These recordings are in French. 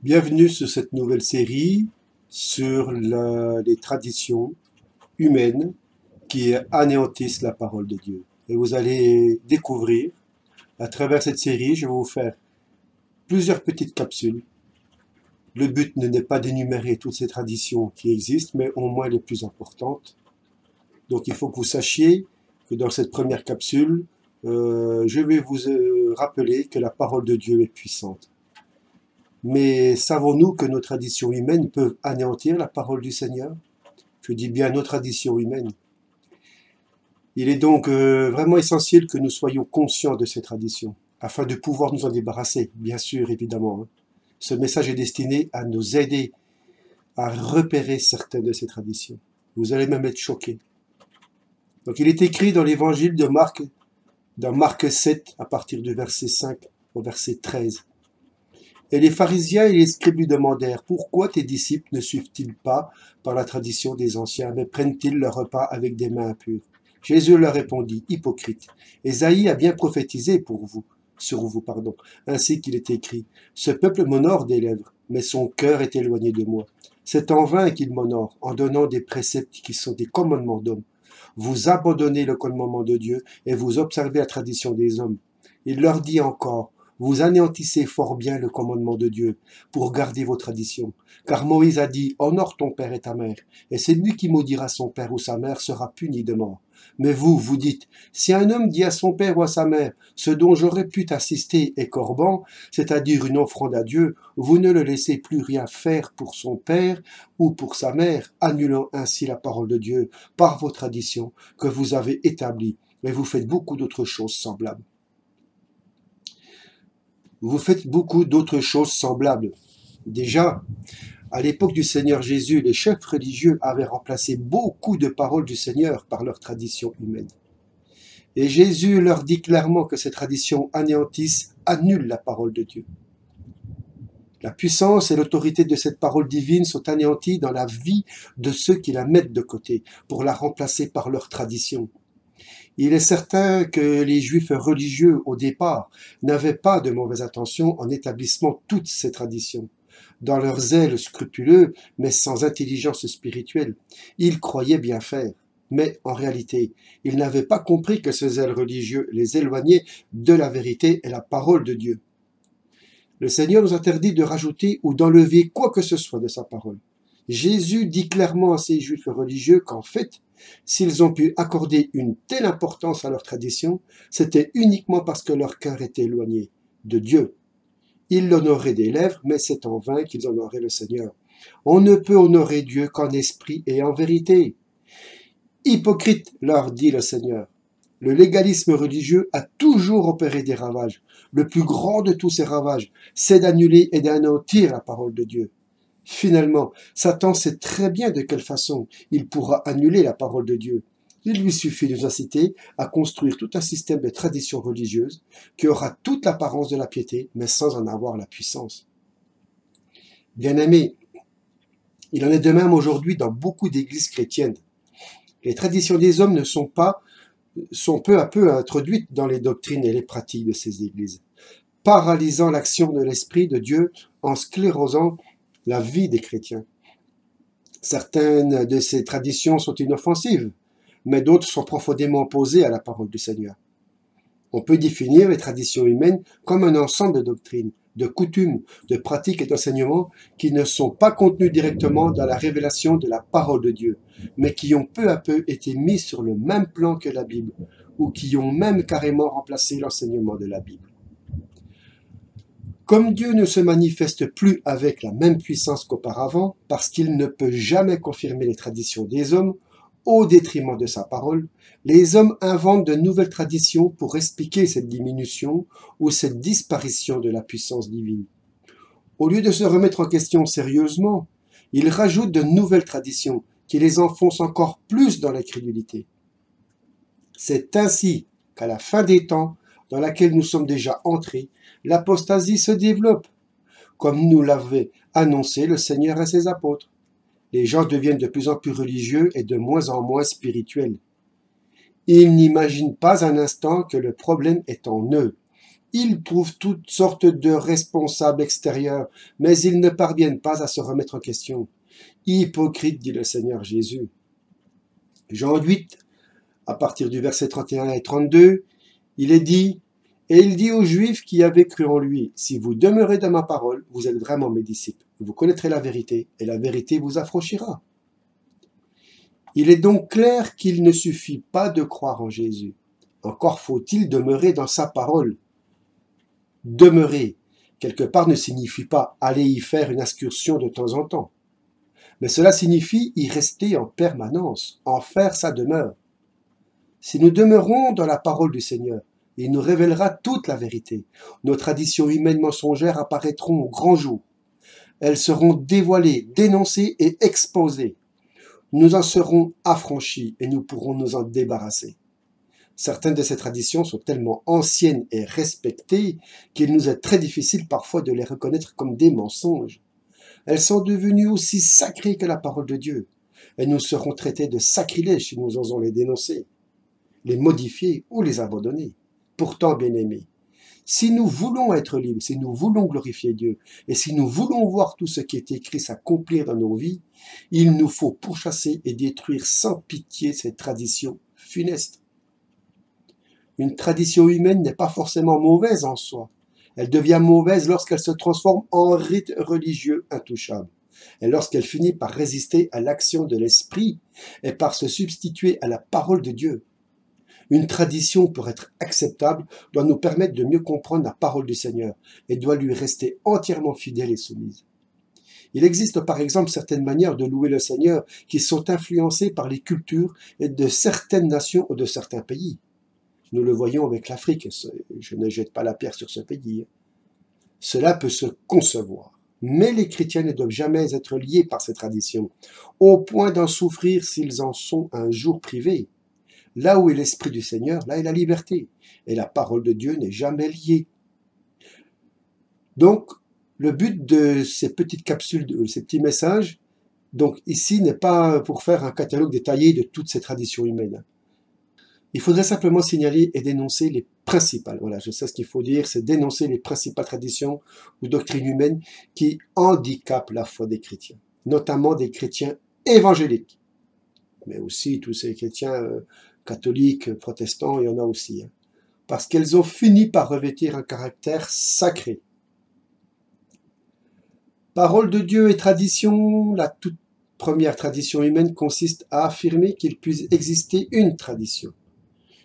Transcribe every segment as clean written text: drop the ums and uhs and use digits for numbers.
Bienvenue sur cette nouvelle série sur les traditions humaines qui anéantissent la parole de Dieu. Et vous allez découvrir, à travers cette série, je vais vous faire plusieurs petites capsules. Le but n'est pas d'énumérer toutes ces traditions qui existent, mais au moins les plus importantes. Donc il faut que vous sachiez que dans cette première capsule, je vais vous rappeler que la parole de Dieu est puissante. Mais savons-nous que nos traditions humaines peuvent anéantir la parole du Seigneur? Je dis bien nos traditions humaines. Il est donc vraiment essentiel que nous soyons conscients de ces traditions, afin de pouvoir nous en débarrasser, bien sûr, évidemment. Ce message est destiné à nous aider à repérer certaines de ces traditions. Vous allez même être choqués. Donc il est écrit dans l'évangile de Marc, dans Marc 7, à partir du verset 5 au verset 13. Et les pharisiens et les scribes lui demandèrent: pourquoi tes disciples ne suivent-ils pas par la tradition des anciens, mais prennent-ils leur repas avec des mains impures? Jésus leur répondit: hypocrite, Ésaïe a bien prophétisé sur vous, ainsi qu'il est écrit: ce peuple m'honore des lèvres, mais son cœur est éloigné de moi. C'est en vain qu'il m'honore, en donnant des préceptes qui sont des commandements d'hommes. Vous abandonnez le commandement de Dieu et vous observez la tradition des hommes. Il leur dit encore: vous anéantissez fort bien le commandement de Dieu pour garder vos traditions. Car Moïse a dit: honore ton père et ta mère, et celui qui maudira son père ou sa mère sera puni de mort. Mais vous, vous dites: si un homme dit à son père ou à sa mère: ce dont j'aurais pu t'assister est corban, c'est-à-dire une offrande à Dieu, vous ne le laissez plus rien faire pour son père ou pour sa mère, annulant ainsi la parole de Dieu par vos traditions que vous avez établies, mais vous faites beaucoup d'autres choses semblables. Vous faites beaucoup d'autres choses semblables. Déjà, à l'époque du Seigneur Jésus, les chefs religieux avaient remplacé beaucoup de paroles du Seigneur par leurs traditions humaines. Et Jésus leur dit clairement que ces traditions anéantissent, annulent la parole de Dieu. La puissance et l'autorité de cette parole divine sont anéanties dans la vie de ceux qui la mettent de côté pour la remplacer par leurs traditions. Il est certain que les Juifs religieux, au départ, n'avaient pas de mauvaises intentions en établissant toutes ces traditions. Dans leur zèle scrupuleux, mais sans intelligence spirituelle, ils croyaient bien faire. Mais en réalité, ils n'avaient pas compris que ce zèle religieux les éloignait de la vérité et la parole de Dieu. Le Seigneur nous interdit de rajouter ou d'enlever quoi que ce soit de sa parole. Jésus dit clairement à ces Juifs religieux qu'en fait, s'ils ont pu accorder une telle importance à leur tradition, c'était uniquement parce que leur cœur était éloigné de Dieu. Ils l'honoraient des lèvres, mais c'est en vain qu'ils honoraient le Seigneur. On ne peut honorer Dieu qu'en esprit et en vérité. Hypocrite, leur dit le Seigneur. Le légalisme religieux a toujours opéré des ravages. Le plus grand de tous ces ravages, c'est d'annuler et d'anéantir la parole de Dieu. Finalement, Satan sait très bien de quelle façon il pourra annuler la parole de Dieu. Il lui suffit de nous inciter à construire tout un système de traditions religieuses qui aura toute l'apparence de la piété, mais sans en avoir la puissance. Bien-aimés, il en est de même aujourd'hui dans beaucoup d'églises chrétiennes. Les traditions des hommes sont peu à peu introduites dans les doctrines et les pratiques de ces églises, paralysant l'action de l'Esprit de Dieu en sclérosant la vie des chrétiens. Certaines de ces traditions sont inoffensives, mais d'autres sont profondément opposées à la parole du Seigneur. On peut définir les traditions humaines comme un ensemble de doctrines, de coutumes, de pratiques et d'enseignements qui ne sont pas contenus directement dans la révélation de la parole de Dieu, mais qui ont peu à peu été mis sur le même plan que la Bible, ou qui ont même carrément remplacé l'enseignement de la Bible. Comme Dieu ne se manifeste plus avec la même puissance qu'auparavant, parce qu'il ne peut jamais confirmer les traditions des hommes, au détriment de sa parole, les hommes inventent de nouvelles traditions pour expliquer cette diminution ou cette disparition de la puissance divine. Au lieu de se remettre en question sérieusement, ils rajoutent de nouvelles traditions qui les enfoncent encore plus dans l'incrédulité. C'est ainsi qu'à la fin des temps, dans laquelle nous sommes déjà entrés, l'apostasie se développe, comme nous l'avait annoncé le Seigneur et ses apôtres. Les gens deviennent de plus en plus religieux et de moins en moins spirituels. Ils n'imaginent pas un instant que le problème est en eux. Ils trouvent toutes sortes de responsables extérieurs, mais ils ne parviennent pas à se remettre en question. Hypocrite, dit le Seigneur Jésus. Jean 8, à partir du verset 31 et 32, il est dit, « Et il dit aux Juifs qui avaient cru en lui, « Si vous demeurez dans ma parole, vous êtes vraiment mes disciples. Vous connaîtrez la vérité, et la vérité vous affranchira. » Il est donc clair qu'il ne suffit pas de croire en Jésus. Encore faut-il demeurer dans sa parole. Demeurer, quelque part, ne signifie pas aller y faire une excursion de temps en temps. Mais cela signifie y rester en permanence, en faire sa demeure. Si nous demeurons dans la parole du Seigneur, il nous révélera toute la vérité. Nos traditions humaines mensongères apparaîtront au grand jour. Elles seront dévoilées, dénoncées et exposées. Nous en serons affranchis et nous pourrons nous en débarrasser. Certaines de ces traditions sont tellement anciennes et respectées qu'il nous est très difficile parfois de les reconnaître comme des mensonges. Elles sont devenues aussi sacrées que la parole de Dieu, et nous serons traités de sacrilèges si nous osons les dénoncer, les modifier ou les abandonner. Pourtant, bien-aimés, si nous voulons être libres, si nous voulons glorifier Dieu, et si nous voulons voir tout ce qui est écrit s'accomplir dans nos vies, il nous faut pourchasser et détruire sans pitié ces traditions funestes. Une tradition humaine n'est pas forcément mauvaise en soi. Elle devient mauvaise lorsqu'elle se transforme en rite religieux intouchable, et lorsqu'elle finit par résister à l'action de l'esprit et par se substituer à la parole de Dieu. Une tradition, pour être acceptable, doit nous permettre de mieux comprendre la parole du Seigneur et doit lui rester entièrement fidèle et soumise. Il existe par exemple certaines manières de louer le Seigneur qui sont influencées par les cultures de certaines nations ou de certains pays. Nous le voyons avec l'Afrique, je ne jette pas la pierre sur ce pays. Cela peut se concevoir, mais les chrétiens ne doivent jamais être liés par ces traditions, au point d'en souffrir s'ils en sont un jour privés. Là où est l'Esprit du Seigneur, là est la liberté, et la parole de Dieu n'est jamais liée. Donc, le but de ces petites capsules, de ces petits messages, donc ici n'est pas pour faire un catalogue détaillé de toutes ces traditions humaines. Il faudrait simplement signaler et dénoncer les principales. Voilà, je sais ce qu'il faut dire, c'est dénoncer les principales traditions ou doctrines humaines qui handicapent la foi des chrétiens, notamment des chrétiens évangéliques, mais aussi tous ces chrétiens catholiques, protestants, il y en a aussi, parce qu'elles ont fini par revêtir un caractère sacré. Parole de Dieu et tradition, la toute première tradition humaine consiste à affirmer qu'il puisse exister une tradition,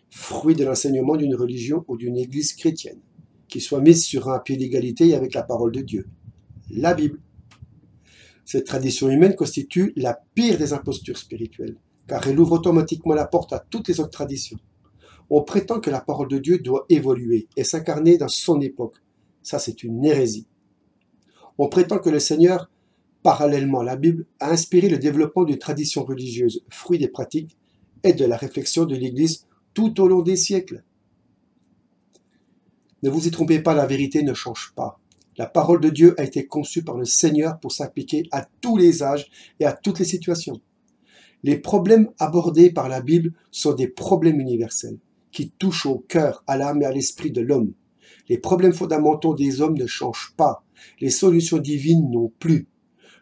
fruit de l'enseignement d'une religion ou d'une église chrétienne, qui soit mise sur un pied d'égalité avec la parole de Dieu, la Bible. Cette tradition humaine constitue la pire des impostures spirituelles, car elle ouvre automatiquement la porte à toutes les autres traditions. On prétend que la parole de Dieu doit évoluer et s'incarner dans son époque. Ça, c'est une hérésie. On prétend que le Seigneur, parallèlement à la Bible, a inspiré le développement d'une tradition religieuse, fruit des pratiques et de la réflexion de l'Église tout au long des siècles. Ne vous y trompez pas, la vérité ne change pas. La parole de Dieu a été conçue par le Seigneur pour s'appliquer à tous les âges et à toutes les situations. Les problèmes abordés par la Bible sont des problèmes universels qui touchent au cœur, à l'âme et à l'esprit de l'homme. Les problèmes fondamentaux des hommes ne changent pas. Les solutions divines non plus.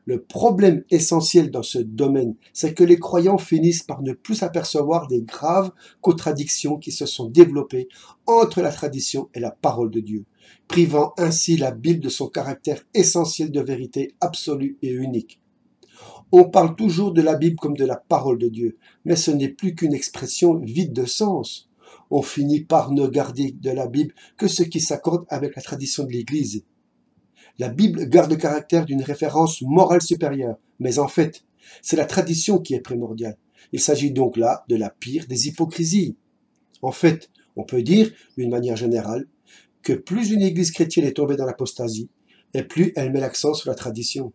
Le problème essentiel dans ce domaine, c'est que les croyants finissent par ne plus s'apercevoir des graves contradictions qui se sont développées entre la tradition et la parole de Dieu, privant ainsi la Bible de son caractère essentiel de vérité absolue et unique. On parle toujours de la Bible comme de la parole de Dieu, mais ce n'est plus qu'une expression vide de sens. On finit par ne garder de la Bible que ce qui s'accorde avec la tradition de l'Église. La Bible garde le caractère d'une référence morale supérieure, mais en fait, c'est la tradition qui est primordiale. Il s'agit donc là de la pire des hypocrisies. En fait, on peut dire, d'une manière générale, que plus une église chrétienne est tombée dans l'apostasie, et plus elle met l'accent sur la tradition.